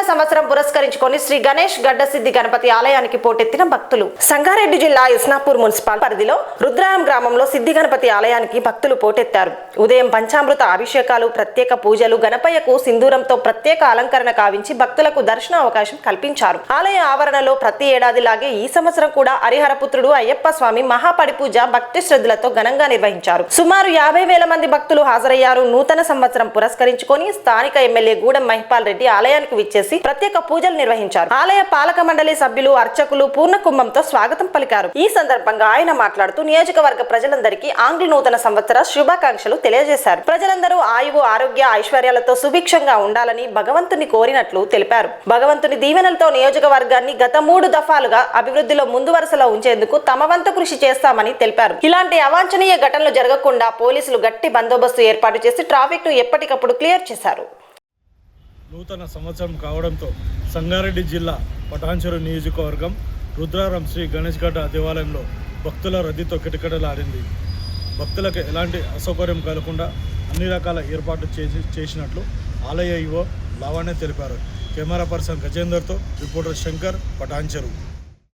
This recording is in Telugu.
సంవత్సరం పురస్కరించుకొని శ్రీ గణేష్ గడ్డసిద్ధి గణపతి ఆలయానికి పోటెత్తిన భక్తులు. సంగారెడ్డి జిల్లా ఇస్నాపూర్ మున్సిపల్ పరిధిలో రుద్రారం గ్రామంలో సిద్ధి గణపతి ఆలయానికి భక్తులు పోటెత్తారు. ఉదయం పంచామృత అభిషేకాలు, ప్రత్యేక పూజలు, గణపయ్యకు సింధూరంతో ప్రత్యేక అలంకరణ కావించి భక్తులకు దర్శన అవకాశం కల్పించారు. ఆలయ ఆవరణలో ప్రతి ఏడాదిలాగే ఈ సంవత్సరం కూడా హరిహరపుత్రుడు అయ్యప్ప స్వామి మహాపడిపూజ భక్తి శ్రద్ధలతో ఘనంగా నిర్వహించారు. సుమారు 50,000 మంది భక్తులు హాజరయ్యారు. నూతన సంవత్సరం పురస్కరించుకొని స్థానిక ఎమ్మెల్యే గూడెం మహిపాల్ రెడ్డి ఆలయానికి విచ్చేసి ప్రత్యేక పూజలు నిర్వహించారు. ఆలయ పాలక మండలి సభ్యులు, అర్చకులు పూర్ణ కుంభంతో స్వాగతం పలికారు. ఈ సందర్భంగా ఆయన మాట్లాడుతూ నియోజకవర్గ ప్రజలందరికీ ఆంగ్ల నూతన సంవత్సర శుభాకాంక్షలు తెలియజేశారు. ప్రజలందరూ ఆయువు, ఆరోగ్య, ఐశ్వర్యాలతో సుభిక్షంగా ఉండాలని భగవంతుని కోరినట్లు తెలిపారు. భగవంతుని దీవెనలతో నియోజకవర్గాన్ని గత 3 దఫాలుగా అభివృద్ధిలో ముందు వరుసలో ఉంచేందుకు తమ వంతు కృషి చేస్తామని తెలిపారు. ఇలాంటి అవాంఛనీయ ఘటనలు జరగకుండా పోలీసులు గట్టి బందోబస్తు ఏర్పాటు చేసి ట్రాఫిక్ ను ఎప్పటికప్పుడు క్లియర్ చేశారు. నూతన సంవత్సరం కావడంతో సంగారెడ్డి జిల్లా పటాన్చెరు నియోజకవర్గం రుద్రారం శ్రీ గణేష్ గడ్డ దేవాలయంలో భక్తుల రద్దీతో కిటకిటలాడింది. భక్తులకు ఎలాంటి అసౌకర్యం కలగకుండా అన్ని రకాల ఏర్పాట్లు చేసినట్లు ఆలయ ఈవో లావణ్య తెలిపారు. కెమెరా పర్సన్ గజేందర్తో రిపోర్టర్ శంకర్, పటాన్చెరు.